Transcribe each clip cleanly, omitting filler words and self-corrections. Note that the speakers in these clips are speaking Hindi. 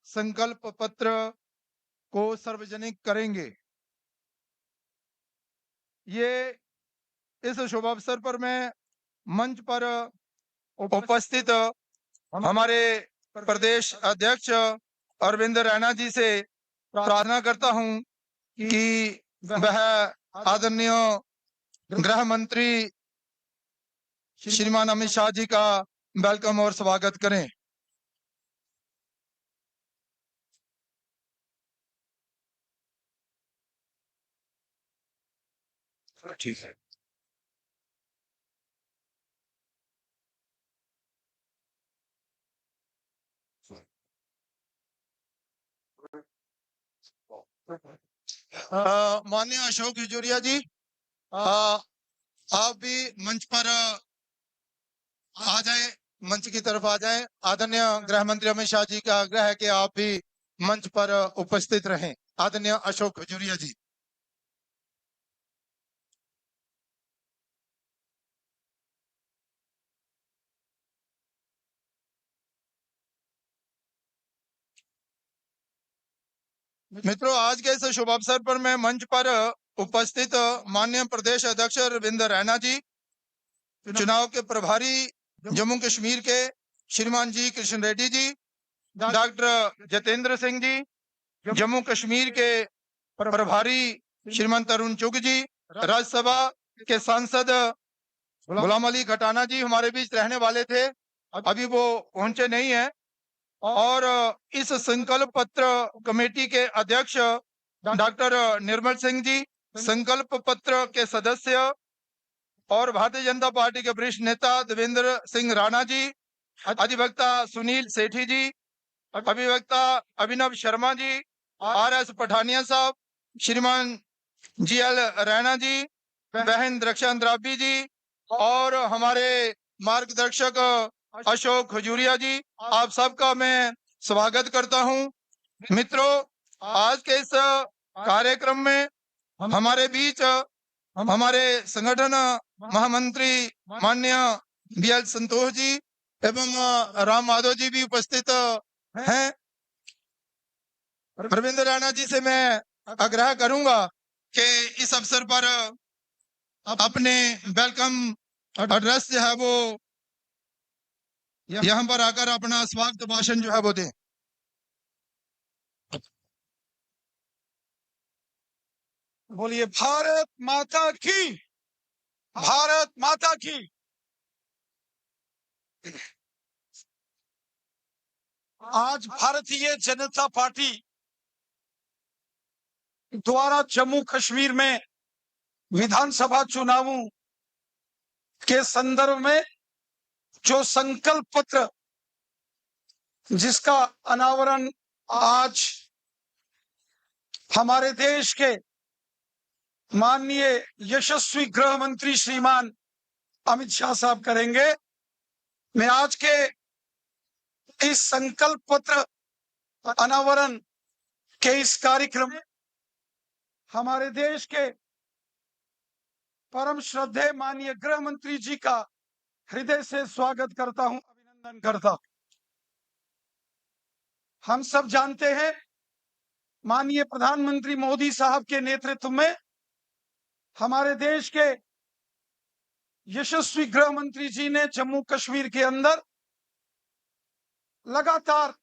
संकल्प पत्र को सार्वजनिक करेंगे। ये इस शुभ अवसर पर मैं मंच पर उपस्थित हमारे प्रदेश अध्यक्ष अरविंद रैना जी से प्रार्थना करता हूं कि वह आदरणीय गृह मंत्री श्रीमान अमित शाह जी का वेलकम और स्वागत करें। ठीक है। माननीय अशोक हिजूरिया जी, आप भी मंच पर आ जाए, मंच की तरफ आ जाए। आदरणीय गृह मंत्री अमित शाह जी का आग्रह है कि आप भी मंच पर उपस्थित रहें। आदरणीय अशोक हिजूरिया जी। मित्रों, आज के इस शुभ अवसर पर मैं मंच पर उपस्थित माननीय प्रदेश अध्यक्ष अरविंद रैना जी, चुनाव के प्रभारी जम्मू कश्मीर के श्रीमान जी कृष्ण रेड्डी जी, डॉक्टर जितेंद्र सिंह जी, जम्मू कश्मीर के प्रभारी श्रीमान तरुण चुग जी, राज्यसभा के सांसद गुलाम अली खटाना जी हमारे बीच रहने वाले थे, अभी वो पहुंचे नहीं है, और इस संकल्प पत्र कमेटी के अध्यक्ष डॉक्टर निर्मल सिंह जी, संकल्प पत्र के सदस्य और भारतीय जनता पार्टी के वरिष्ठ नेता देवेंद्र सिंह राणा जी, अधिवक्ता सुनील सेठी जी, अभिवक्ता अभिनव शर्मा जी, RS पठानिया साहब, श्रीमान GL रैना जी, बहन द्रक्षा अंद्राबी जी, और हमारे मार्गदर्शक अशोक खजूरिया जी, आप सबका मैं स्वागत करता हूं। मित्रों, आज के इस कार्यक्रम में हमारे बीच हमारे संगठन महामंत्री माननीय BL संतोष जी एवं राम माधव जी भी उपस्थित हैं। अरविंद राणा जी से मैं आग्रह करूंगा कि इस अवसर पर अपने वेलकम एड्रेस जो है वो यहाँ पर आकर अपना स्वागत भाषण जो है वो दें। बोलिए भारत माता की, भारत माता की। आज भारतीय जनता पार्टी द्वारा जम्मू कश्मीर में विधानसभा चुनावों के संदर्भ में जो संकल्प पत्र जिसका अनावरण आज हमारे देश के माननीय यशस्वी गृह मंत्री श्रीमान अमित शाह साहब करेंगे। मैं आज के इस संकल्प पत्र अनावरण के इस कार्यक्रम में हमारे देश के परम श्रद्धेय माननीय गृह मंत्री जी का हृदय से स्वागत करता हूं, अभिनंदन करता हूं। हम सब जानते हैं माननीय प्रधानमंत्री मोदी साहब के नेतृत्व में हमारे देश के यशस्वी गृह मंत्री जी ने जम्मू कश्मीर के अंदर लगातार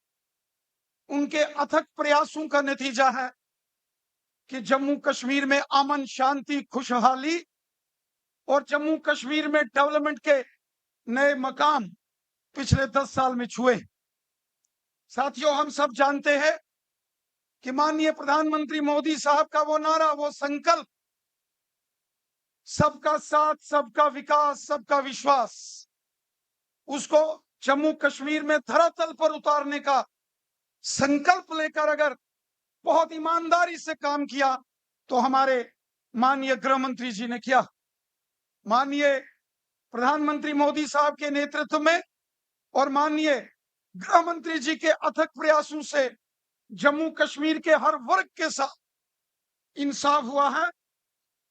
उनके अथक प्रयासों का नतीजा है कि जम्मू कश्मीर में अमन, शांति, खुशहाली और जम्मू कश्मीर में डेवलपमेंट के नए मकाम पिछले 10 साल में छुए। साथियों, हम सब जानते हैं कि माननीय प्रधानमंत्री मोदी साहब का वो नारा, वो संकल्प, सबका साथ, सबका विकास, सबका विश्वास, उसको जम्मू कश्मीर में धरातल पर उतारने का संकल्प लेकर अगर बहुत ईमानदारी से काम किया तो हमारे माननीय गृह मंत्री जी ने किया। माननीय प्रधानमंत्री मोदी साहब के नेतृत्व में और माननीय गृह मंत्री जी के अथक प्रयासों से जम्मू कश्मीर के हर वर्ग के साथ इंसाफ हुआ है।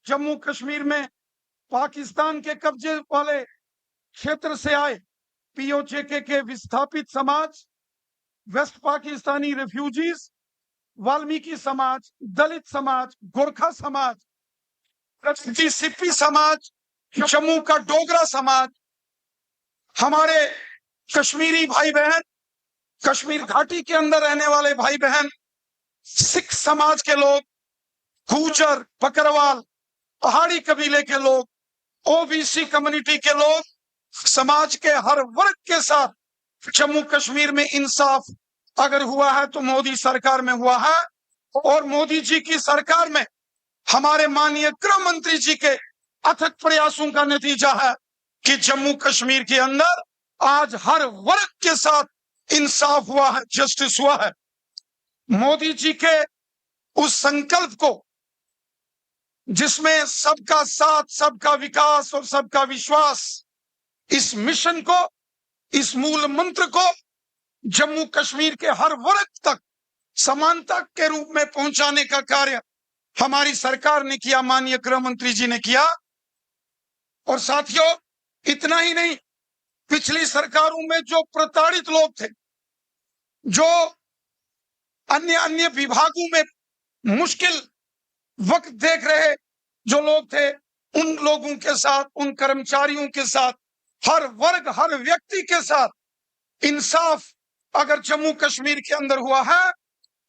जम्मू कश्मीर में पाकिस्तान के कब्जे वाले क्षेत्र से आए POJK के विस्थापित समाज वेस्ट पाकिस्तानी रेफ्यूजीज, वाल्मीकि समाज, दलित समाज, गोरखा समाज, प्रगति सिप्पी समाज, जम्मू का डोगरा समाज, हमारे कश्मीरी भाई बहन, कश्मीर घाटी के अंदर रहने वाले भाई बहन, सिख समाज के लोग, गुर्जर, बकरवाल, पहाड़ी कबीले के लोग, ओबीसी कम्युनिटी के लोग, समाज के हर वर्ग के साथ जम्मू कश्मीर में इंसाफ अगर हुआ है तो मोदी सरकार में हुआ है। और मोदी जी की सरकार में हमारे माननीय गृह मंत्री जी के अथक प्रयासों का नतीजा है कि जम्मू कश्मीर के अंदर आज हर वर्ग के साथ इंसाफ हुआ है, जस्टिस हुआ है। मोदी जी के उस संकल्प को, जिसमें सबका साथ, सबका विकास और सबका विश्वास, इस मिशन को, इस मूल मंत्र को जम्मू कश्मीर के हर वर्ग तक समानता के रूप में पहुंचाने का कार्य हमारी सरकार ने किया, माननीय गृह मंत्री जी ने किया। और साथियों, इतना ही नहीं, पिछली सरकारों में जो प्रताड़ित लोग थे, जो अन्य अन्य विभागों में मुश्किल वक्त देख रहे जो लोग थे, उन लोगों के साथ, उन कर्मचारियों के साथ, हर वर्ग, हर व्यक्ति के साथ इंसाफ अगर जम्मू कश्मीर के अंदर हुआ है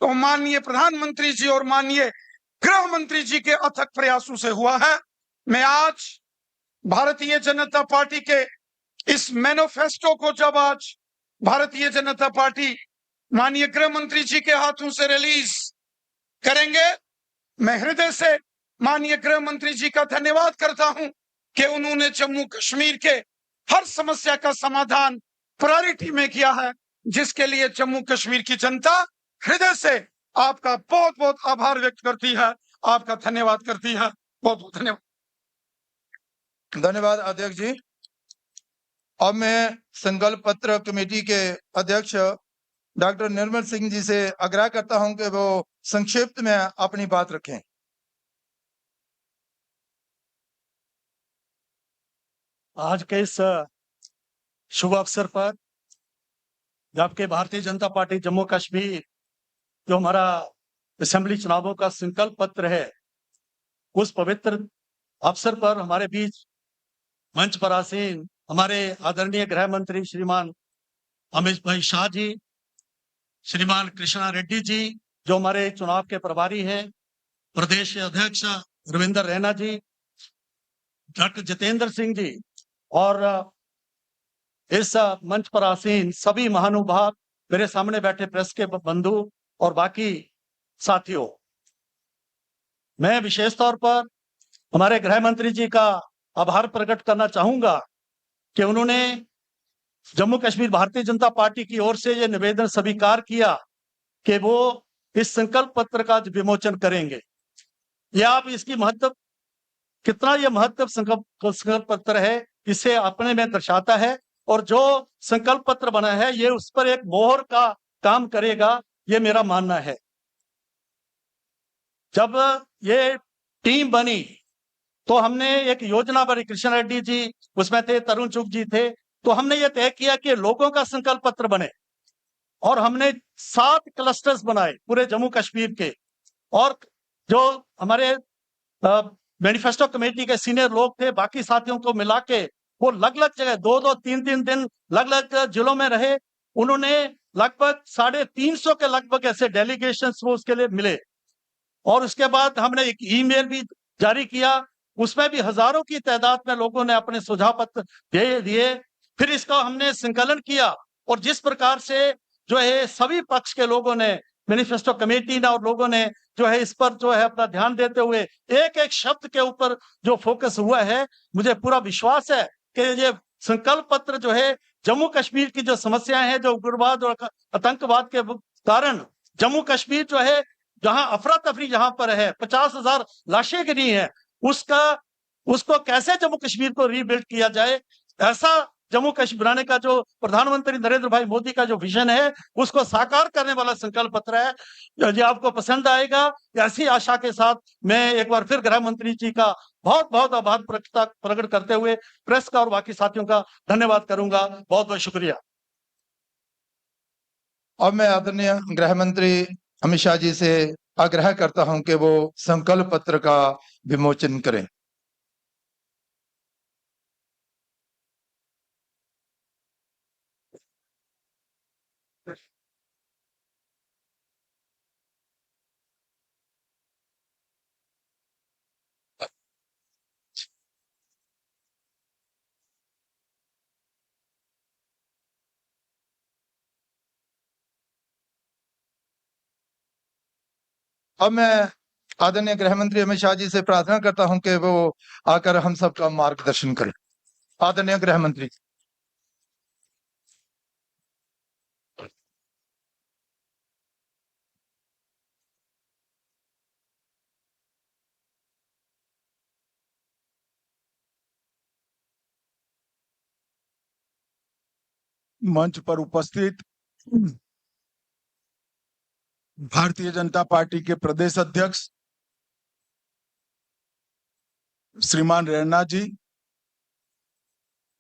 तो माननीय प्रधानमंत्री जी और माननीय गृह मंत्री जी के अथक प्रयासों से हुआ है। मैं आज भारतीय जनता पार्टी के इस मैनिफेस्टो को जब आज भारतीय जनता पार्टी माननीय गृह मंत्री जी के हाथों से रिलीज करेंगे, मैं हृदय से माननीय गृह मंत्री जी का धन्यवाद करता हूं कि उन्होंने जम्मू कश्मीर के हर समस्या का समाधान प्रायोरिटी में किया है, जिसके लिए जम्मू कश्मीर की जनता हृदय से आपका बहुत बहुत आभार व्यक्त करती है, आपका धन्यवाद करती है। बहुत बहुत धन्यवाद। धन्यवाद अध्यक्ष जी। अब मैं संकल्प पत्र कमेटी के अध्यक्ष डॉक्टर निर्मल सिंह जी से आग्रह करता हूं कि वो संक्षिप्त में अपनी बात रखें। आज के इस शुभ अवसर पर जबकि भारतीय जनता पार्टी जम्मू कश्मीर जो हमारा असेंबली चुनावों का संकल्प पत्र है, उस पवित्र अवसर पर हमारे बीच मंच पर आसीन हमारे आदरणीय गृह मंत्री श्रीमान अमित भाई शाह जी, श्रीमान कृष्णा रेड्डी जी जो हमारे चुनाव के प्रभारी हैं, प्रदेश अध्यक्ष रविंदर रैना जी, डॉक्टर जितेंद्र सिंह जी और इस मंच पर आसीन सभी महानुभाव, मेरे सामने बैठे प्रेस के बंधु और बाकी साथियों, मैं विशेष तौर पर हमारे गृह मंत्री जी का आभार प्रकट करना चाहूंगा कि उन्होंने जम्मू कश्मीर भारतीय जनता पार्टी की ओर से ये निवेदन स्वीकार किया कि वो इस संकल्प पत्र का विमोचन करेंगे। यह आप इसकी महत्व, कितना यह महत्व संकल्प पत्र है, इसे अपने में दर्शाता है। और जो संकल्प पत्र बना है ये उस पर एक मोहर का काम करेगा, ये मेरा मानना है। जब ये टीम बनी तो हमने एक योजना बनी, कृष्ण रेड्डी जी उसमें थे, तरुण चुग जी थे, तो हमने ये तय किया कि लोगों का संकल्प पत्र बने और हमने 7 क्लस्टर्स बनाए पूरे जम्मू कश्मीर के। और जो हमारे मैनिफेस्टो कमेटी के सीनियर लोग थे, बाकी साथियों को मिला के वो अलग अलग जगह 2-2, 3-3 दिन अलग अलग जिलों में रहे। उन्होंने लगभग 350 के लगभग ऐसे डेलीगेशन वो उसके लिए मिले। और उसके बाद हमने एक ईमेल भी जारी किया, उसमें भी हजारों की तादाद में लोगों ने अपने सुझाव पत्र दे दिए। फिर इसका हमने संकलन किया और जिस प्रकार से जो है सभी पक्ष के लोगों ने, मैनिफेस्टो कमेटी ने और लोगों ने जो है इस पर जो है अपना ध्यान देते हुए एक एक शब्द के ऊपर जो फोकस हुआ है, मुझे पूरा विश्वास है कि ये संकल्प पत्र जो है जम्मू कश्मीर की जो समस्याएं हैं, जो उग्रवाद और आतंकवाद के कारण जम्मू कश्मीर जो है जहां अफरा तफरी जहां पर है, 50,000 लाशें गिरी हैं, उसको कैसे जम्मू कश्मीर को रीबिल्ड किया जाए, ऐसा जम्मू कश्मीर बनाने का जो प्रधानमंत्री नरेंद्र भाई मोदी का जो विजन है उसको साकार करने वाला संकल्प पत्र है। यदि आपको पसंद आएगा, ऐसी आशा के साथ मैं एक बार फिर गृह मंत्री जी का बहुत बहुत आभार प्रकट करते हुए प्रेस का और बाकी साथियों का धन्यवाद करूंगा। बहुत बहुत शुक्रिया। अब मैं आदरणीय गृह मंत्री अमित शाह जी से आग्रह करता हूं कि वो संकल्प पत्र का विमोचन करें। अब मैं आदरणीय गृह मंत्री अमित शाह जी से प्रार्थना करता हूं कि वो आकर हम सबका मार्गदर्शन करें। आदरणीय गृह मंत्री। मंच पर उपस्थित भारतीय जनता पार्टी के प्रदेश अध्यक्ष श्रीमान रैना जी,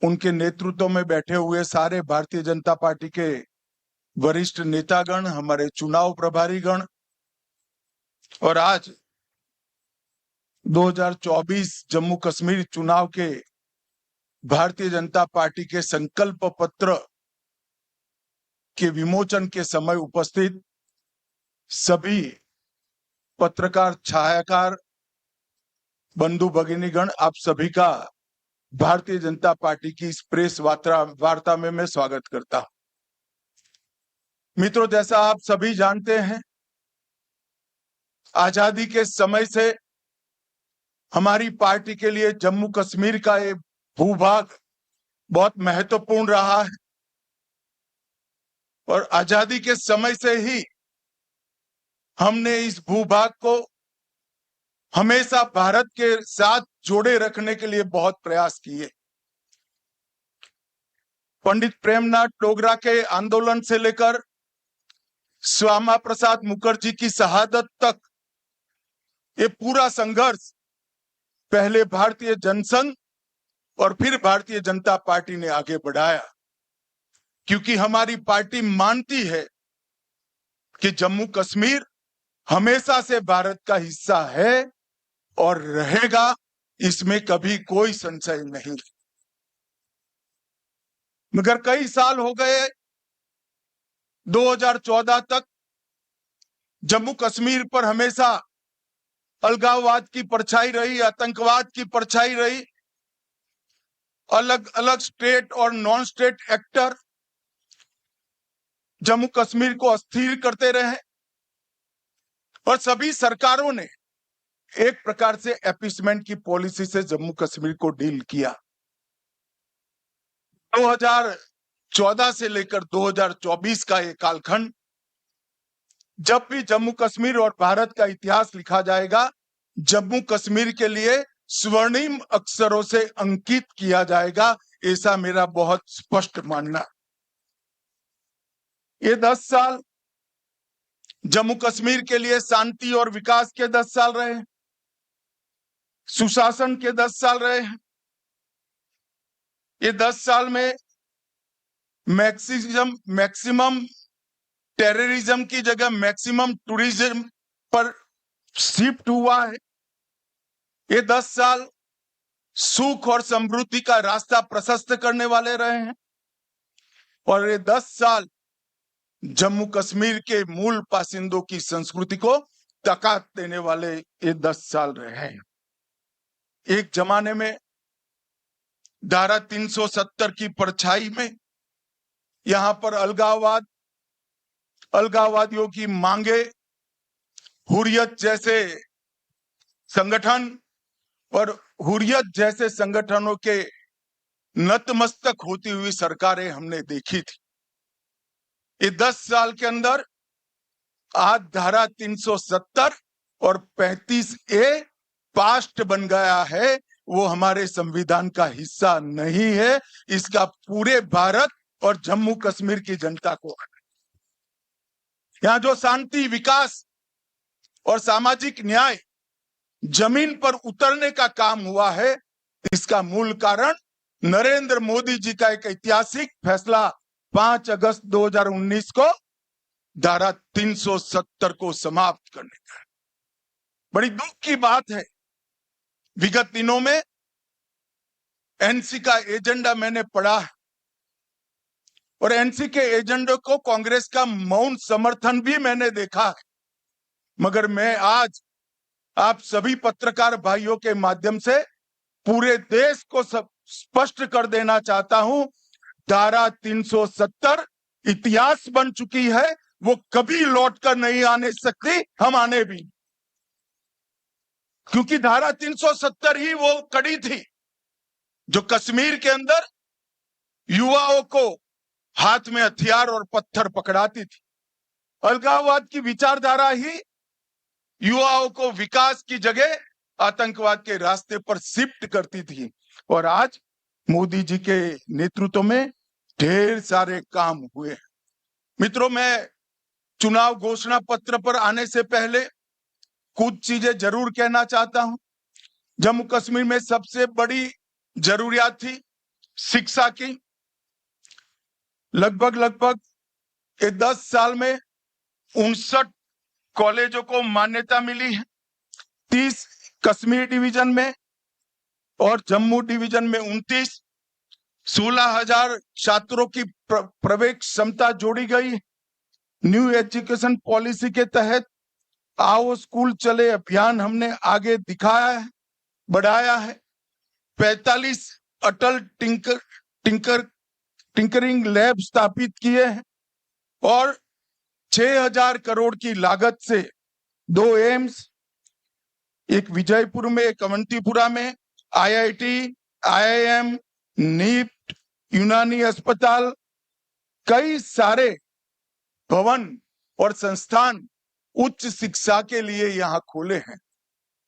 उनके नेतृत्व में बैठे हुए सारे भारतीय जनता पार्टी के वरिष्ठ नेतागण, हमारे चुनाव प्रभारी गण, और आज 2024 जम्मू कश्मीर चुनाव के भारतीय जनता पार्टी के संकल्प पत्र के विमोचन के समय उपस्थित सभी पत्रकार, छायाकार, बंधु भगिनीगण, आप सभी का भारतीय जनता पार्टी की इस प्रेस वार्ता में मैं स्वागत करता हूं। मित्रों, जैसा आप सभी जानते हैं, आजादी के समय से हमारी पार्टी के लिए जम्मू कश्मीर का ये भूभाग बहुत महत्वपूर्ण रहा है और आजादी के समय से ही हमने इस भूभाग को हमेशा भारत के साथ जोड़े रखने के लिए बहुत प्रयास किए। पंडित प्रेमनाथ टोगरा के आंदोलन से लेकर श्यामा प्रसाद मुखर्जी की शहादत तक ये पूरा संघर्ष पहले भारतीय जनसंघ और फिर भारतीय जनता पार्टी ने आगे बढ़ाया, क्योंकि हमारी पार्टी मानती है कि जम्मू कश्मीर हमेशा से भारत का हिस्सा है और रहेगा, इसमें कभी कोई संशय नहीं। मगर कई साल हो गए, 2014 तक जम्मू कश्मीर पर हमेशा अलगाववाद की परछाई रही, आतंकवाद की परछाई रही। अलग अलग स्टेट और non state actor Jammu Kashmir को अस्थिर करते रहे और सभी सरकारों ने एक प्रकार से अपीसमेंट की पॉलिसी से जम्मू कश्मीर को डील किया। 2014 से लेकर 2024 का ये कालखंड, जब भी जम्मू कश्मीर और भारत का इतिहास लिखा जाएगा, जम्मू कश्मीर के लिए स्वर्णिम अक्षरों से अंकित किया जाएगा, ऐसा मेरा बहुत स्पष्ट मानना। ये 10 साल जम्मू कश्मीर के लिए शांति और विकास के 10 साल रहे हैं, सुशासन के 10 साल रहे हैं। ये 10 साल में मैक्सिमम टेररिज्म की जगह मैक्सिमम टूरिज्म पर शिफ्ट हुआ है। ये 10 साल सुख और समृद्धि का रास्ता प्रशस्त करने वाले रहे हैं और ये 10 साल जम्मू कश्मीर के मूल बासिंदों की संस्कृति को ताकत देने वाले ये 10 साल रहे हैं। एक जमाने में धारा 370 की परछाई में यहां पर अलगाववादियों की मांगे, हुर्रियत जैसे संगठन और हुर्रियत जैसे संगठनों के नतमस्तक होती हुई सरकारें हमने देखी थी। ये 10 साल के अंदर आज धारा 370 और 35A पास्ट बन गया है, वो हमारे संविधान का हिस्सा नहीं है। इसका पूरे भारत और जम्मू कश्मीर की जनता को, यहाँ जो शांति, विकास और सामाजिक न्याय जमीन पर उतरने का काम हुआ है, इसका मूल कारण नरेंद्र मोदी जी का एक ऐतिहासिक फैसला 5 अगस्त 2019 को धारा 370 को समाप्त करने का। बड़ी दुख की बात है, विगत दिनों में एनसी का एजेंडा मैंने पढ़ा है और एनसी के एजेंडे को कांग्रेस का मौन समर्थन भी मैंने देखा है। मगर मैं आज आप सभी पत्रकार भाइयों के माध्यम से पूरे देश को सब स्पष्ट कर देना चाहता हूं, धारा 370 इतिहास बन चुकी है, वो कभी लौटकर नहीं आने सकती, हम आने भी, क्योंकि धारा 370 ही वो कड़ी थी जो कश्मीर के अंदर युवाओं को हाथ में हथियार और पत्थर पकड़ाती थी। अलगाववाद की विचारधारा ही युवाओं को विकास की जगह आतंकवाद के रास्ते पर शिफ्ट करती थी। और आज मोदी जी के नेतृत्व में ढेर सारे काम हुए हैं। मित्रों, मैं चुनाव घोषणा पत्र पर आने से पहले कुछ चीजें जरूर कहना चाहता हूं। जम्मू कश्मीर में सबसे बड़ी जरूरियात थी शिक्षा की। लगभग ये 10 साल में 59 कॉलेजों को मान्यता मिली है। 30 कश्मीर डिवीजन में और जम्मू डिवीजन में 29। 16,000 छात्रों की प्रवेश क्षमता जोड़ी गई। न्यू एजुकेशन पॉलिसी के तहत आओ स्कूल चले अभियान हमने आगे दिखाया है, बढ़ाया है। 45 अटल टिंकरिंग लैब स्थापित किए हैं और 6,000 करोड़ की लागत से 2 एम्स, एक विजयपुर में, एक अवंतीपुरा में, आईआईटी, आईआईएम, नीट, यूनानी अस्पताल, कई सारे भवन और संस्थान उच्च शिक्षा के लिए यहां खोले हैं।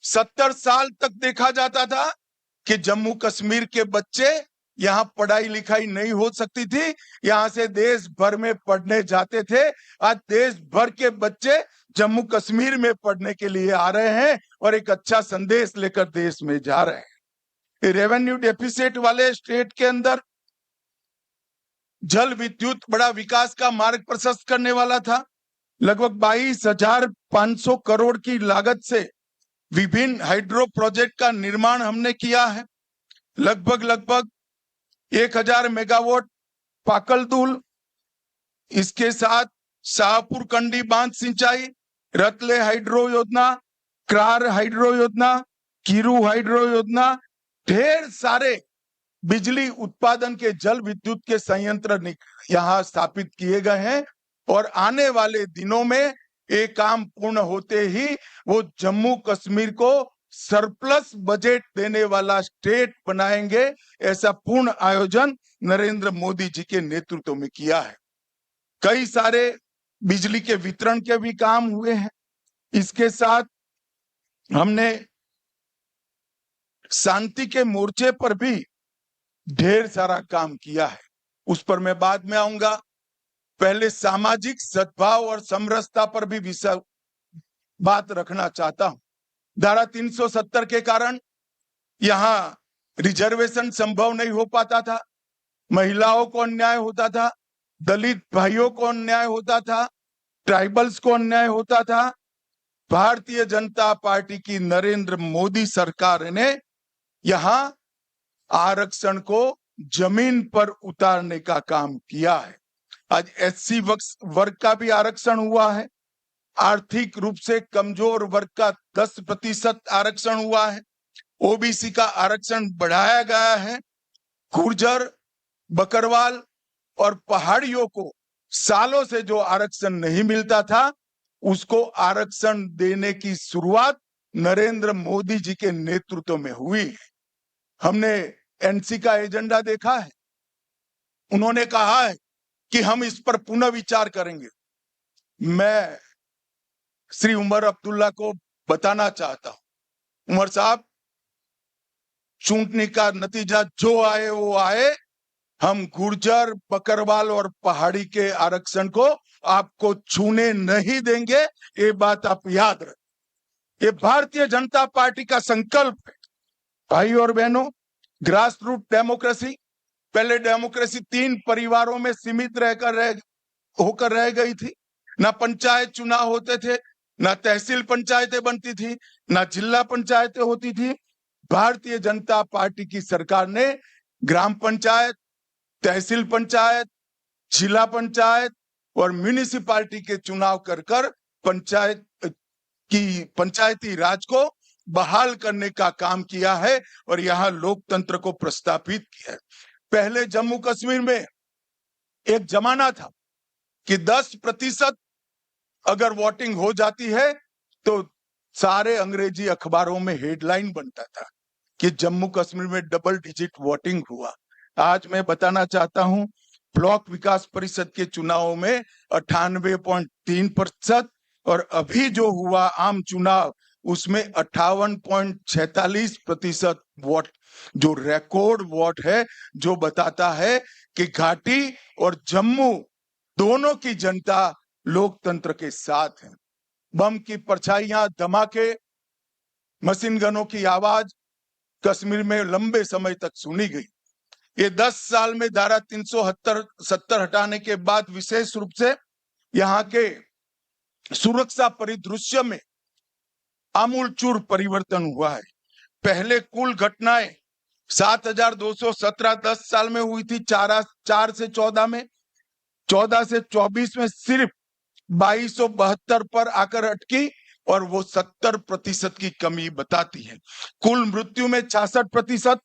70 साल तक देखा जाता था कि जम्मू कश्मीर के बच्चे यहां पढ़ाई लिखाई नहीं हो सकती थी, यहां से देश भर में पढ़ने जाते थे। आज देश भर के बच्चे जम्मू कश्मीर में पढ़ने के लिए आ रहे हैं और एक अच्छा संदेश लेकर देश में जा रहे हैं। रेवेन्यू डेफिसिट वाले स्टेट के अंदर जल विद्युत बड़ा विकास का मार्ग प्रशस्त करने वाला था। लगभग 22,500 करोड़ की लागत से विभिन्न हाइड्रो प्रोजेक्ट का निर्माण हमने किया है। लगभग 1,000 मेगावाट पाकलदुल, इसके साथ शाहपुर कंडी बांध सिंचाई, रतले हाइड्रो योजना, क्रार हाइड्रो योजना, कीरू हाइड्रो योजना, ढेर सारे बिजली उत्पादन के जल विद्युत के संयंत्र यहां स्थापित किए गए हैं। और आने वाले दिनों में ये काम पूर्ण होते ही वो जम्मू कश्मीर को सरप्लस बजट देने वाला स्टेट बनाएंगे। ऐसा पूर्ण आयोजन नरेंद्र मोदी जी के नेतृत्व में किया है। कई सारे बिजली के वितरण के भी काम हुए हैं। इसके साथ हमने शांति के मोर्चे पर भी ढेर सारा काम किया है, उस पर मैं बाद में आऊंगा। पहले सामाजिक सद्भाव और समरसता पर भी बात रखना चाहता हूं। धारा 370 के कारण यहां रिजर्वेशन संभव नहीं हो पाता था, महिलाओं को अन्याय होता था, दलित भाइयों को अन्याय होता था, ट्राइबल्स को अन्याय होता था। भारतीय जनता पार्टी की नरेंद्र मोदी सरकार ने यहां आरक्षण को जमीन पर उतारने का काम किया है। आज एससी वर्ग का भी आरक्षण हुआ है। आर्थिक रूप से कमजोर वर्ग का 10% आरक्षण हुआ है। ओबीसी का आरक्षण बढ़ाया गया है। गुर्जर, बकरवाल और पहाड़ियों को सालों से जो आरक्षण नहीं मिलता था, उसको आरक्षण देने की शुरुआत नरेंद्र मोदी जी के नेतृत्व में हुई है। हमने एनसी का एजेंडा देखा है। उन्होंने कहा है कि हम इस पर पुनः विचार करेंगे। मैं श्री उमर अब्दुल्ला को बताना चाहता हूं, उमर साहब, चुनने का नतीजा जो आए वो आए, हम गुर्जर, बकरवाल और पहाड़ी के आरक्षण को आपको छूने नहीं देंगे। ये बात आप याद रखें। ये भारतीय जनता पार्टी का संकल्प है। भाई और बहनों, ग्रास रूट डेमोक्रेसी, पहले डेमोक्रेसी 3 परिवारों में सीमित होकर रह गई थी, ना पंचायत चुनाव होते थे, ना तहसील पंचायतें बनती थी, ना जिला पंचायतें होती थी। भारतीय जनता पार्टी की सरकार ने ग्राम पंचायत, तहसील पंचायत, जिला पंचायत और म्यूनिसिपालिटी के चुनाव कर कर पंचायती राज को बहाल करने का काम किया है और यहाँ लोकतंत्र को प्रस्थापित किया है। पहले जम्मू कश्मीर में एक जमाना था कि 10% अगर वोटिंग हो जाती है तो सारे अंग्रेजी अखबारों में हेडलाइन बनता था कि जम्मू कश्मीर में डबल डिजिट वोटिंग हुआ। आज मैं बताना चाहता हूं, ब्लॉक विकास परिषद के चुनाव में 98.3% और अभी जो हुआ आम चुनाव उसमें 58.46% वोट, जो रिकॉर्ड वोट है, जो बताता है कि घाटी और जम्मू दोनों की जनता लोकतंत्र के साथ है। बम की परछाइयां, धमाके, मशीन गनों की आवाज कश्मीर में लंबे समय तक सुनी गई। ये 10 साल में धारा 370 हटाने के बाद विशेष रूप से यहाँ के सुरक्षा परिदृश्य में आमूलचूल परिवर्तन हुआ है। पहले कुल घटनाएं 7,217 10 साल में हुई थी, 4 से 14 में, 14 से 24 में सिर्फ 2272 पर आकर अटकी और वो 70% की कमी बताती है। कुल मृत्यु में 66%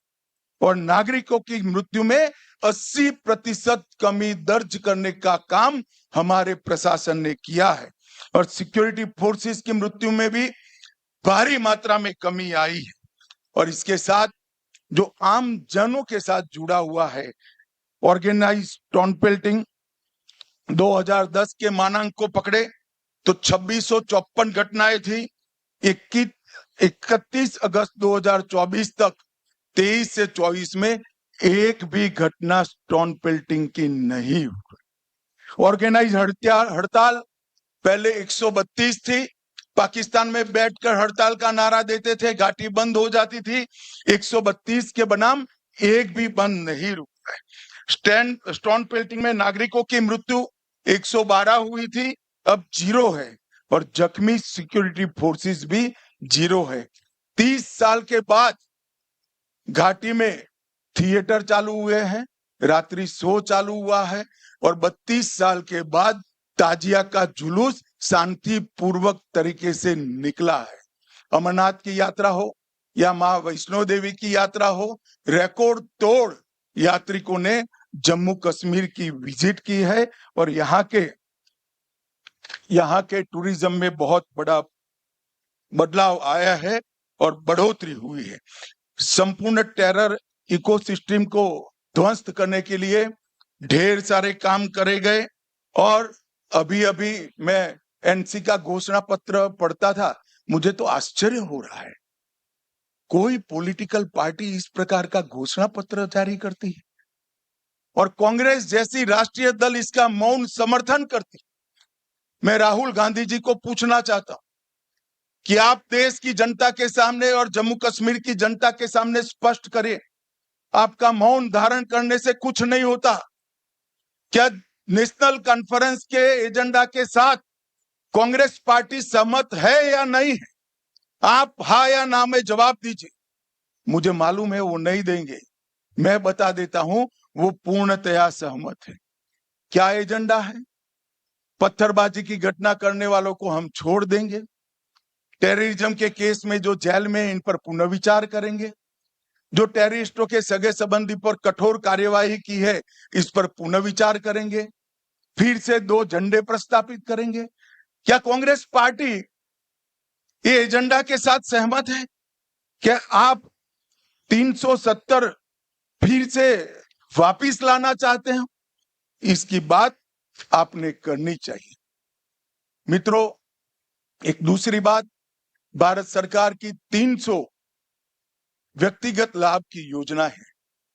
और नागरिकों की मृत्यु में 80% कमी दर्ज करने का काम हमारे प्रशासन ने किया है और सिक्योरिटी फोर्सेस की मृत्यु में भी भारी मात्रा में कमी आई है। और इसके साथ जो आम जनों के साथ जुड़ा हुआ है, ऑर्गेनाइज टाउन पेल्टिंग 2010 के मानांक को पकड़े तो 2654 घटनाएं थी। 31 अगस्त 2024 तक 23 से 24 में एक भी घटना स्टोन पेल्टिंग की नहीं हुई। ऑर्गेनाइज हड़ताल पहले 132 थी, पाकिस्तान में बैठकर हड़ताल का नारा देते थे, घाटी बंद हो जाती थी। 132 के बनाम एक भी बंद नहीं रुका है। स्टोन पेल्टिंग में नागरिकों की मृत्यु 112 हुई थी, अब 0 है और जख्मी सिक्योरिटी फोर्सेस भी 0 है। 30 साल के बाद घाटी में थिएटर चालू हुए हैं, रात्रि शो चालू हुआ है और 32 साल के बाद ताजिया का जुलूस शांतिपूर्वक तरीके से निकला है। अमरनाथ की यात्रा हो या मां वैष्णो देवी की यात्रा हो, रिकॉर्ड तोड़ यात्रिकों ने जम्मू कश्मीर की विजिट की है और यहाँ के टूरिज्म में बहुत बड़ा बदलाव आया है और बढ़ोतरी हुई है। संपूर्ण टेरर इकोसिस्टम को ध्वस्त करने के लिए ढेर सारे काम करे गए और अभी मैं एनसी का घोषणा पत्र पढ़ता था, मुझे तो आश्चर्य हो रहा है, कोई पॉलिटिकल पार्टी इस प्रकार का घोषणा पत्र जारी करती है और कांग्रेस जैसी राष्ट्रीय दल इसका मौन समर्थन करती। मैं राहुल गांधी जी को पूछना चाहता हूं कि आप देश की जनता के सामने और जम्मू कश्मीर की जनता के सामने स्पष्ट करें, आपका मौन धारण करने से कुछ नहीं होता। क्या नेशनल कॉन्फ्रेंस के एजेंडा के साथ कांग्रेस पार्टी सहमत है या नहीं है? आप हाँ या ना में जवाब दीजिए। मुझे मालूम है वो नहीं देंगे, मैं बता देता हूं वो पूर्णतया सहमत है। क्या एजेंडा है? पत्थरबाजी की घटना करने वालों को हम छोड़ देंगे, टेररिज्म के केस में जो जेल में इन पर पुनर्विचार करेंगे, जो टेररिस्टों के सगे संबंधी पर कठोर कार्यवाही की है इस पर पुनर्विचार करेंगे, फिर से 2 झंडे प्रस्तापित करेंगे। क्या कांग्रेस पार्टी ये एजेंडा के साथ सहमत है? क्या आप 370 फिर से वापिस लाना चाहते हैं? इसकी बात आपने करनी चाहिए। मित्रों, एक दूसरी बात, भारत सरकार की 300 व्यक्तिगत लाभ की योजना है,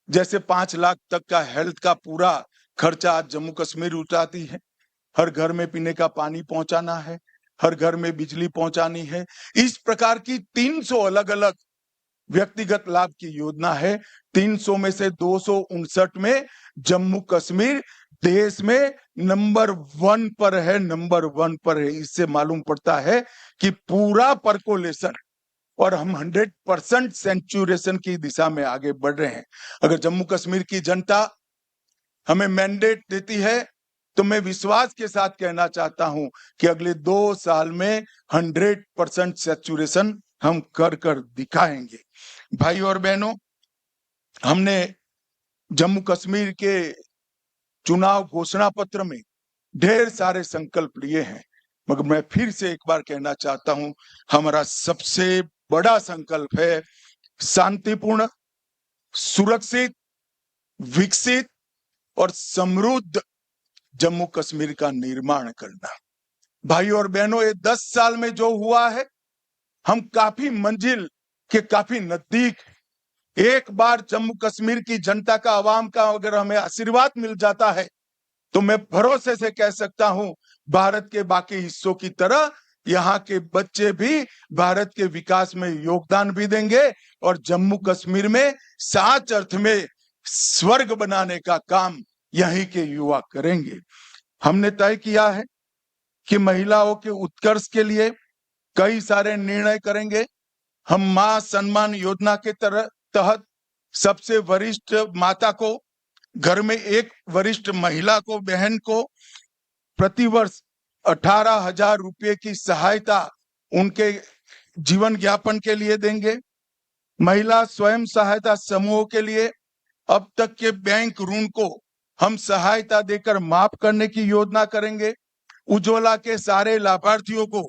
जैसे 5 लाख तक का हेल्थ का पूरा खर्चा आज जम्मू कश्मीर उठाती है, हर घर में पीने का पानी पहुंचाना है, हर घर में बिजली पहुंचानी है। इस प्रकार की 300 अलग अलग व्यक्तिगत लाभ की योजना है। 300 में से 259 में जम्मू कश्मीर देश में नंबर 1 पर है, नंबर 1 पर है। इससे मालूम पड़ता है कि पूरा परकोलेशन और हम 100% सेंचुरेशन की दिशा में आगे बढ़ रहे हैं। अगर जम्मू कश्मीर की जनता हमें मैंडेट देती है तो मैं विश्वास के साथ कहना चाहता हूं कि अगले 2 साल में 100% सैचुरेशन हम कर दिखाएंगे। भाई और बहनों, हमने जम्मू कश्मीर के चुनाव घोषणा पत्र में ढेर सारे संकल्प लिए हैं, मगर मैं फिर से एक बार कहना चाहता हूं, हमारा सबसे बड़ा संकल्प है शांतिपूर्ण, सुरक्षित, विकसित और समृद्ध जम्मू कश्मीर का निर्माण करना। भाई और बहनों, ये 10 साल में जो हुआ है, हम काफी मंजिल के काफी नजदीक हैं। एक बार जम्मू कश्मीर की जनता का, आवाम का अगर हमें आशीर्वाद मिल जाता है तो मैं भरोसे से कह सकता हूं, भारत के बाकी हिस्सों की तरह यहाँ के बच्चे भी भारत के विकास में योगदान भी देंगे और जम्मू कश्मीर में सच अर्थ में स्वर्ग बनाने का काम यहीं के युवा करेंगे। हमने तय किया है कि महिलाओं के उत्कर्ष के लिए कई सारे निर्णय करेंगे। हम मां सम्मान योजना के तहत सबसे वरिष्ठ माता को, घर में एक वरिष्ठ महिला को, बहन को प्रतिवर्ष 18,000 रुपये की सहायता उनके जीवन यापन के लिए देंगे। महिला स्वयं सहायता समूहों के लिए अब तक के बैंक ऋण को हम सहायता देकर माफ करने की योजना करेंगे। उज्ज्वला के सारे लाभार्थियों को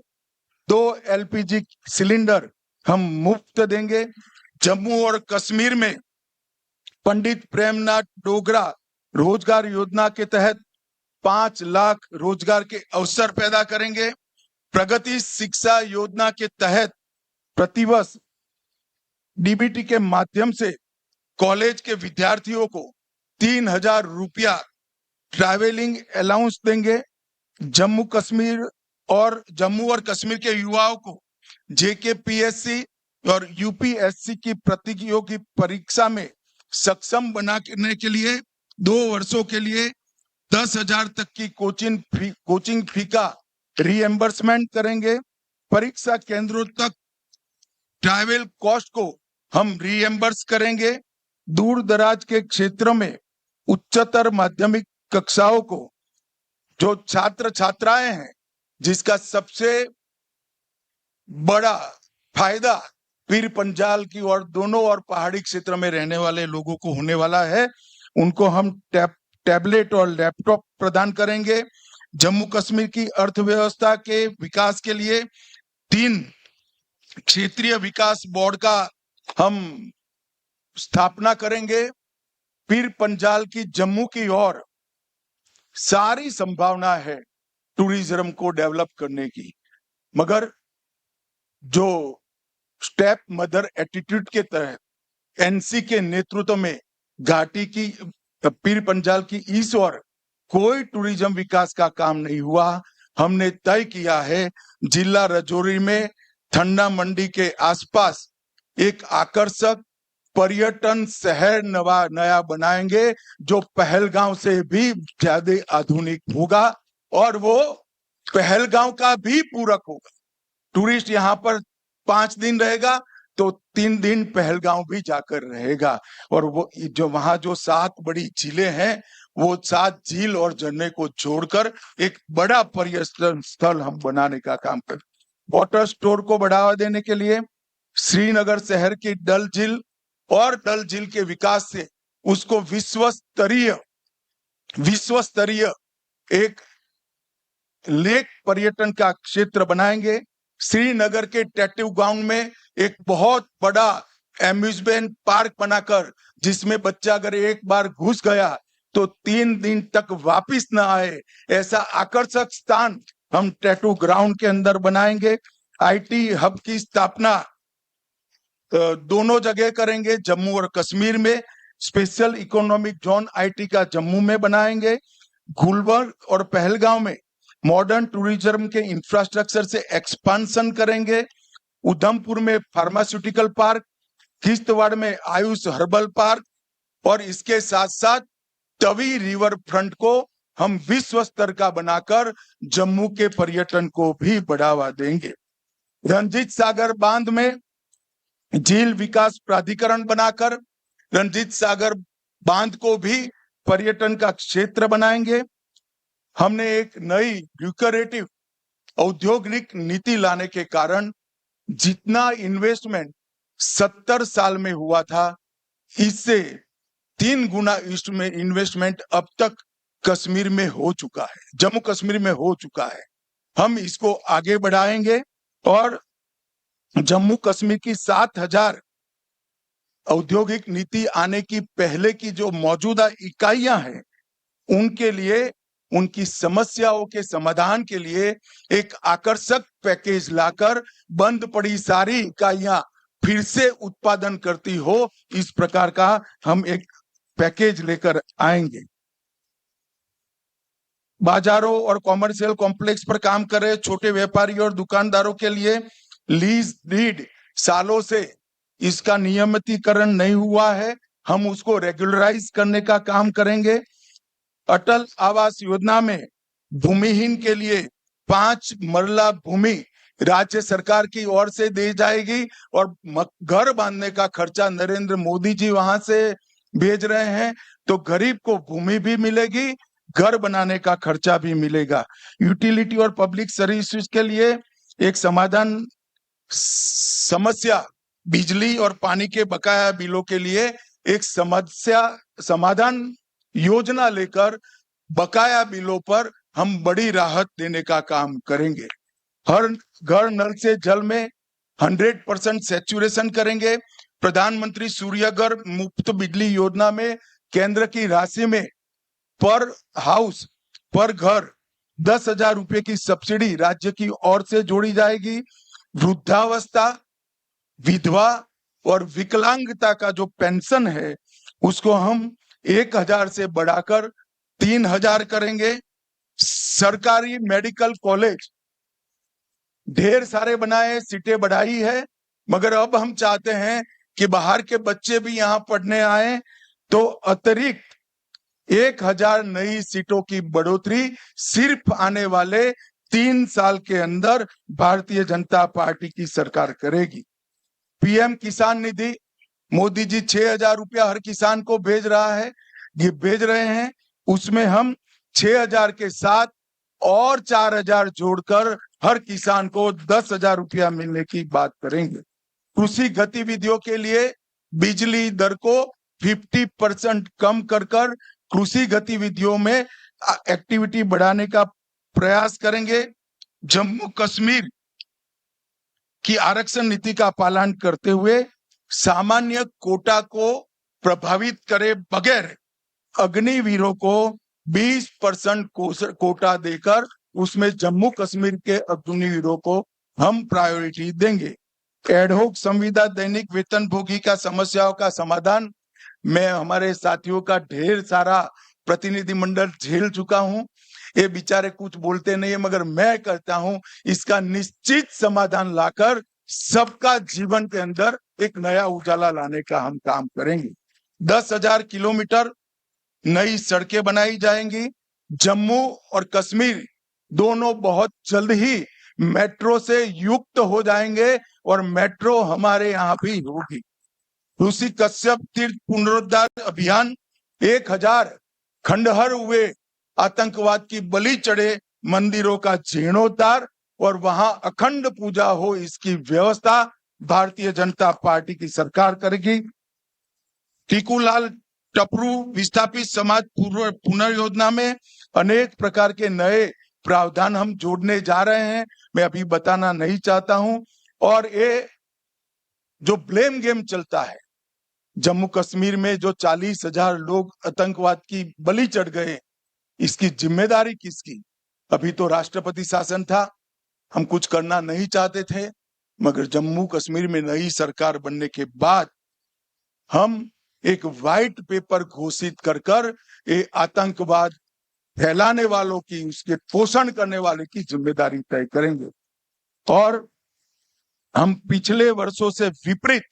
2 LPG सिलेंडर हम मुफ्त देंगे। जम्मू और कश्मीर में पंडित प्रेमनाथ डोगरा रोजगार योजना के तहत 5 लाख रोजगार के अवसर पैदा करेंगे। प्रगति शिक्षा योजना के तहत प्रतिवर्ष DBT के माध्यम से कॉलेज के विद्यार्थियों को 3,000 रुपया ट्रैवलिंग अलाउंस देंगे। जम्मू और कश्मीर के युवाओं को JKPSC और UPSC की प्रतियोगी परीक्षा में सक्षम बनाने के लिए 2 वर्षों के लिए 10,000 तक की कोचिंग फी का रीएम्बर्समेंट करेंगे। परीक्षा केंद्रों तक ट्रैवल कॉस्ट को हम रीएम्बर्स करेंगे। दूर दराज के क्षेत्रों में उच्चतर माध्यमिक कक्षाओं को जो छात्र छात्राएं हैं, जिसका सबसे बड़ा फायदा पीर पंजाल की और दोनों और पहाड़ी क्षेत्र में रहने वाले लोगों को होने वाला है, उनको हम टैबलेट और लैपटॉप प्रदान करेंगे। जम्मू कश्मीर की अर्थव्यवस्था के विकास के लिए 3 क्षेत्रीय विकास बोर्ड का हम स्थापना करेंगे। पीर पंजाल की जम्मू की ओर सारी संभावना है टूरिज्म को डेवलप करने की, मगर जो स्टेप मदर एटीट्यूड के तहत NC के नेतृत्व में घाटी की पीर पंजाल की इस ओर कोई टूरिज्म विकास का काम नहीं हुआ। हमने तय किया है जिला राजौरी में ठंडा मंडी के आसपास एक आकर्षक पर्यटन शहर नया बनाएंगे जो पहलगांव से भी ज्यादा आधुनिक होगा और वो पहलगांव का भी पूरक होगा। टूरिस्ट यहाँ पर 5 दिन रहेगा तो 3 दिन पहलगांव भी जाकर रहेगा और वो जो वहां जो 7 बड़ी झीलें हैं, वो 7 झील और झरने को जोड़कर एक बड़ा पर्यटन स्थल हम बनाने का काम करें। वाटर स्टोर को बढ़ावा देने के लिए श्रीनगर शहर की डल झील और डल झील के विकास से उसको विश्व स्तरीय एक लेक पर्यटन का क्षेत्र बनाएंगे। श्रीनगर के टैटू गांव में एक बहुत बड़ा एम्यूजमेंट पार्क बनाकर, जिसमें बच्चा अगर एक बार घुस गया तो 3 दिन तक वापिस ना आए, ऐसा आकर्षक स्थान हम टैटू ग्राउंड के अंदर बनाएंगे। IT हब की स्थापना दोनों जगह करेंगे। जम्मू और कश्मीर में स्पेशल इकोनॉमिक जोन IT का जम्मू में बनाएंगे। गुलबर्ग और पहलगांव में मॉडर्न टूरिज्म के इंफ्रास्ट्रक्चर से एक्सपांशन करेंगे। उधमपुर में फार्मास्यूटिकल पार्क, किश्तवाड़ में आयुष हर्बल पार्क और इसके साथ साथ तवी रिवर फ्रंट को हम विश्व स्तर का बनाकर जम्मू के पर्यटन को भी बढ़ावा देंगे। रंजीत सागर बांध में झील विकास प्राधिकरण बनाकर रंजीत सागर बांध को भी पर्यटन का क्षेत्र बनाएंगे। हमने एक नई ल्यूक्रेटिव औद्योगिक नीति लाने के कारण जितना इन्वेस्टमेंट 70 साल में हुआ था, इससे 3 गुना इसमें इन्वेस्टमेंट अब तक कश्मीर में हो चुका है, जम्मू कश्मीर में हो चुका है। हम इसको आगे बढ़ाएंगे और जम्मू कश्मीर की 7000 औद्योगिक नीति आने की पहले की जो मौजूदा इकाइयां हैं, उनके लिए, उनकी समस्याओं के समाधान के लिए एक आकर्षक पैकेज लाकर बंद पड़ी सारी इकाइयां फिर से उत्पादन करती हो, इस प्रकार का हम एक पैकेज लेकर आएंगे। बाजारों और कॉमर्शियल कॉम्प्लेक्स पर काम कर रहे छोटे व्यापारियों और दुकानदारों के लिए लीज डीड सालों से इसका नियमितीकरण नहीं हुआ है, हम उसको रेगुलराइज करने का काम करेंगे। अटल आवास योजना में भूमिहीन के लिए 5 मरला भूमि राज्य सरकार की ओर से दी जाएगी और घर बांधने का खर्चा नरेंद्र मोदी जी वहां से भेज रहे हैं, तो गरीब को भूमि भी मिलेगी, घर बनाने का खर्चा भी मिलेगा। यूटिलिटी और पब्लिक सर्विसेज के लिए एक समस्या बिजली और पानी के बकाया बिलों के लिए एक समस्या समाधान योजना लेकर बकाया बिलों पर हम बड़ी राहत देने का काम करेंगे। हर घर नल से जल में 100% सैचुरेशन करेंगे। प्रधानमंत्री सूर्यघर मुफ्त बिजली योजना में केंद्र की राशि में पर हाउस पर घर 10,000 रुपए की सब्सिडी राज्य की ओर से जोड़ी जाएगी। वृद्धावस्था, विधवा और विकलांगता का जो पेंशन है, उसको हम 1,000 से बढ़ाकर 3,000 करेंगे। सरकारी मेडिकल कॉलेज ढेर सारे बनाए, सीटें बढ़ाई है, मगर अब हम चाहते हैं कि बाहर के बच्चे भी यहाँ पढ़ने आए, तो अतिरिक्त 1,000 नई सीटों की बढ़ोतरी सिर्फ आने वाले 3 साल के अंदर भारतीय जनता पार्टी की सरकार करेगी। पीएम किसान निधि मोदी जी 6,000 रुपया हर किसान को भेज रहे हैं, उसमें हम 6,000 के साथ और 4,000 जोड़कर हर किसान को 10,000 रुपया मिलने की बात करेंगे। कृषि गतिविधियों के लिए बिजली दर को 50% कम कर कृषि गतिविधियों में एक्टिविटी बढ़ाने का प्रयास करेंगे। जम्मू कश्मीर की आरक्षण नीति का पालन करते हुए सामान्य कोटा को प्रभावित करे बगैर अग्निवीरों को 20% कोटा देकर उसमें जम्मू कश्मीर के अग्निवीरों को हम प्रायोरिटी देंगे। एडहोक संविदा दैनिक वेतन भोगी का समस्याओं का समाधान, मैं हमारे साथियों का ढेर सारा प्रतिनिधिमंडल झेल चुका हूं, ये बेचारे कुछ बोलते नहीं है, मगर मैं कहता हूं इसका निश्चित समाधान लाकर सबका जीवन के अंदर एक नया उजाला लाने का हम काम करेंगे। 10,000 किलोमीटर नई सड़कें बनाई जाएंगी। जम्मू और कश्मीर दोनों बहुत जल्द ही मेट्रो से युक्त हो जाएंगे और मेट्रो हमारे यहाँ भी होगी। ऋषि कश्यप तीर्थ पुनरुद्धार अभियान 1,000 खंडहर हुए आतंकवाद की बलि चढ़े मंदिरों का जीर्णोद्धार और वहां अखंड पूजा हो, इसकी व्यवस्था भारतीय जनता पार्टी की सरकार करेगी। टीकूलाल टपरू विस्थापित समाज पुनर्योजना में अनेक प्रकार के नए प्रावधान हम जोड़ने जा रहे हैं, मैं अभी बताना नहीं चाहता हूं। और ये जो ब्लेम गेम चलता है, जम्मू कश्मीर में जो 40,000 लोग आतंकवाद की बलि चढ़ गए, इसकी जिम्मेदारी किसकी? अभी तो राष्ट्रपति शासन था, हम कुछ करना नहीं चाहते थे, मगर जम्मू कश्मीर में नई सरकार बनने के बाद हम एक व्हाइट पेपर घोषित कर ये आतंकवाद फैलाने वालों की, उसके पोषण करने वाले की जिम्मेदारी तय करेंगे। और हम पिछले वर्षों से विपरीत,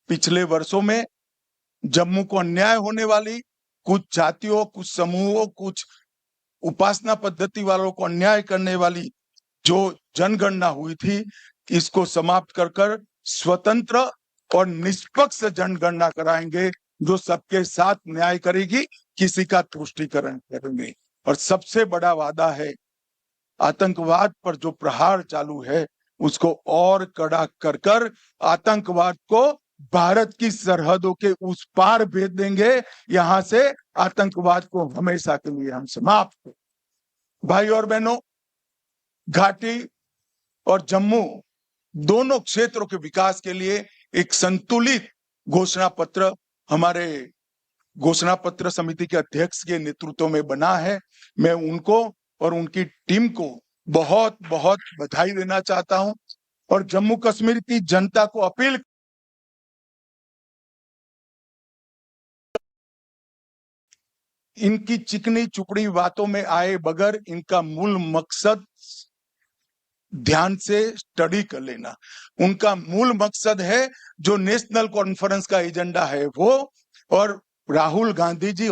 पिछले वर्षों में जम्मू को अन्याय होने वाली कुछ जातियों, कुछ समूहों, कुछ उपासना पद्धति वालों को अन्याय करने वाली जो जनगणना हुई थी, इसको समाप्त कर स्वतंत्र और निष्पक्ष जनगणना कराएंगे जो सबके साथ न्याय करेगी, किसी का तुष्टीकरण करेंगे। और सबसे बड़ा वादा है, आतंकवाद पर जो प्रहार चालू है उसको और कड़ा कर आतंकवाद को भारत की सरहदों के उस पार भेज देंगे। यहां से आतंकवाद को हमेशा के लिए हम समाप्त। भाई और बहनों, घाटी और जम्मू दोनों क्षेत्रों के विकास के लिए एक संतुलित घोषणा पत्र हमारे घोषणा पत्र समिति के अध्यक्ष के नेतृत्व में बना है। मैं उनको और उनकी टीम को बहुत बहुत बधाई देना चाहता हूं और जम्मू कश्मीर की जनता को अपील इनकी चिकनी चुपड़ी बातों में आए बगैर इनका मूल मकसद ध्यान से स्टडी कर लेना। उनका मूल मकसद है जो नेशनल कॉन्फ्रेंस का एजेंडा है वो, और राहुल गांधी जी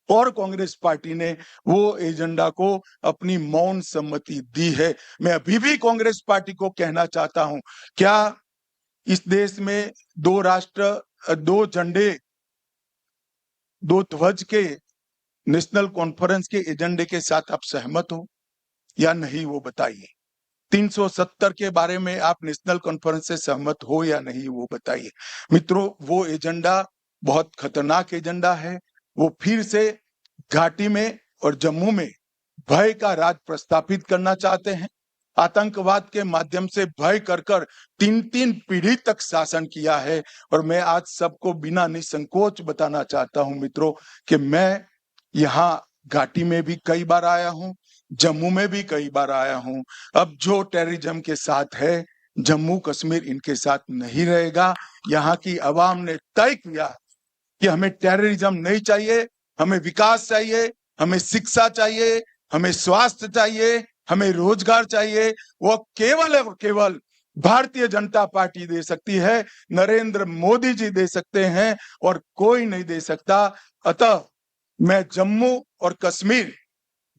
और कांग्रेस पार्टी ने वो एजेंडा को अपनी मौन सम्मति दी है। मैं अभी भी कांग्रेस पार्टी को कहना चाहता हूं, क्या इस देश में 2 राष्ट्र 2 झंडे 2 ध्वज के नेशनल कॉन्फ्रेंस के एजेंडे के साथ आप सहमत हो या नहीं, वो बताइए। 370 के बारे में आप नेशनल कॉन्फ्रेंस से सहमत हो या नहीं, वो बताइए। मित्रों, वो एजेंडा बहुत खतरनाक एजेंडा है। वो फिर से घाटी में और जम्मू में भय का राज प्रस्थापित करना चाहते हैं। आतंकवाद के माध्यम से भय कर 3 पीढ़ी तक शासन किया है। और मैं आज सबको बिना निसंकोच बताना चाहता हूं मित्रों कि मैं यहाँ घाटी में भी कई बार आया हूं, जम्मू में भी कई बार आया हूं। अब जो टेररिज्म के साथ है, जम्मू कश्मीर इनके साथ नहीं रहेगा। यहाँ की आवाम ने तय किया कि हमें टेररिज्म नहीं चाहिए, हमें विकास चाहिए, हमें शिक्षा चाहिए, हमें स्वास्थ्य चाहिए, हमें रोजगार चाहिए। वो केवल और केवल भारतीय जनता पार्टी दे सकती है, नरेंद्र मोदी जी दे सकते हैं और कोई नहीं दे सकता। अतः मैं जम्मू और कश्मीर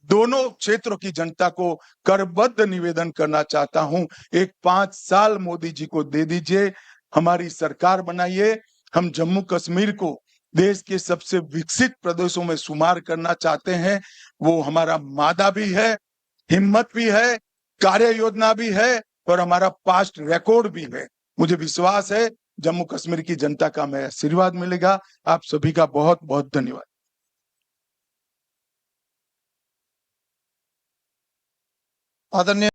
दोनों क्षेत्रों की जनता को करबद्ध निवेदन करना चाहता हूं, एक 5 साल मोदी जी को दे दीजिए, हमारी सरकार बनाइए। हम जम्मू कश्मीर को देश के सबसे विकसित प्रदेशों में शुमार करना चाहते हैं। वो हमारा मादा भी है, हिम्मत भी है, कार्य योजना भी है और हमारा पास्ट रिकॉर्ड भी है। मुझे विश्वास है जम्मू कश्मीर की जनता का हमें आशीर्वाद मिलेगा। आप सभी का बहुत बहुत धन्यवाद। आदरणीय